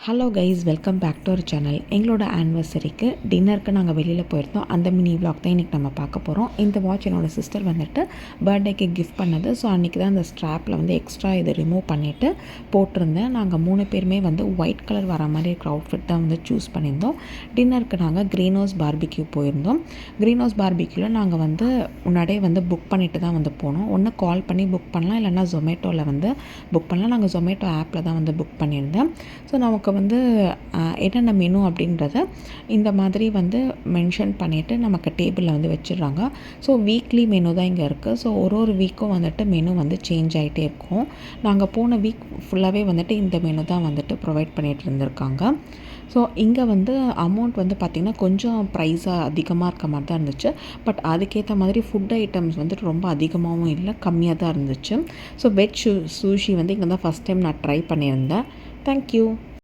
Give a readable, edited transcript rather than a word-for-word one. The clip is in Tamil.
Hello guys, welcome back to our channel. எங்களோட ஆனிவர்சரிக்கு டின்னருக்கு நாங்கள் வெளியில் போயிருந்தோம். அந்த மினி விளாக் தான் இன்றைக்கி நம்ம பார்க்க போகிறோம். இந்த வாட்ச் என்னோடய சிஸ்டர் வந்துட்டு பர்த்டேக்கு கிஃப்ட் பண்ணது. ஸோ அன்றைக்கி தான் அந்த ஸ்ட்ராப்பில் வந்து எக்ஸ்ட்ரா இதை ரிமூவ் பண்ணிவிட்டு போட்டிருந்தேன். நாங்கள் 3 பேருமே வந்து ஒயிட் கலர் வர மாதிரி இருக்கிற அவுட்ஃபிட் தான் வந்து சூஸ் பண்ணியிருந்தோம். டின்னருக்கு நாங்கள் க்ரீன் ஹவுஸ் பார்பிக்யூ போயிருந்தோம். க்ரீன் ஹவுஸ் பார்பிக்யூவில் நாங்கள் வந்து முன்னாடியே வந்து புக் பண்ணிவிட்டு தான் வந்து போனோம். ஒன்று கால் பண்ணி புக் பண்ணலாம், இல்லைனா ஜொமேட்டோவில் வந்து புக் பண்ணலாம். நாங்கள் ஜொமேட்டோ ஆப்பில் தான் வந்து புக் பண்ணியிருந்தேன். ஸோ நமக்கு வந்து என்னென்ன மெனு அப்படின்றத இந்த மாதிரி வந்து மென்ஷன் பண்ணிவிட்டு நமக்கு டேபிளில் வந்து வச்சிடுறாங்க. ஸோ வீக்லி மெனு தான் இங்கே இருக்குது. ஸோ ஒரு வீக்கும் வந்துட்டு மெனு வந்து சேஞ்ச் ஆகிட்டே இருக்கும். நாங்கள் போன வீக் ஃபுல்லாகவே வந்துட்டு இந்த மெனு தான் வந்துட்டு ப்ரொவைட் பண்ணிகிட்டு இருந்திருக்காங்க. ஸோ இங்கே வந்து அமௌண்ட் வந்து பார்த்திங்கன்னா கொஞ்சம் ப்ரைஸாக அதிகமாக இருக்க மாதிரி தான் இருந்துச்சு. பட் அதுக்கேற்ற மாதிரி ஃபுட் ஐட்டம்ஸ் வந்துட்டு ரொம்ப அதிகமாகவும் இல்லை, கம்மியாக தான் இருந்துச்சு. ஸோ வெஜ் சூஷி வந்து இங்கே தான் ஃபஸ்ட் டைம் நான் ட்ரை பண்ணியிருந்தேன். தேங்க்யூ.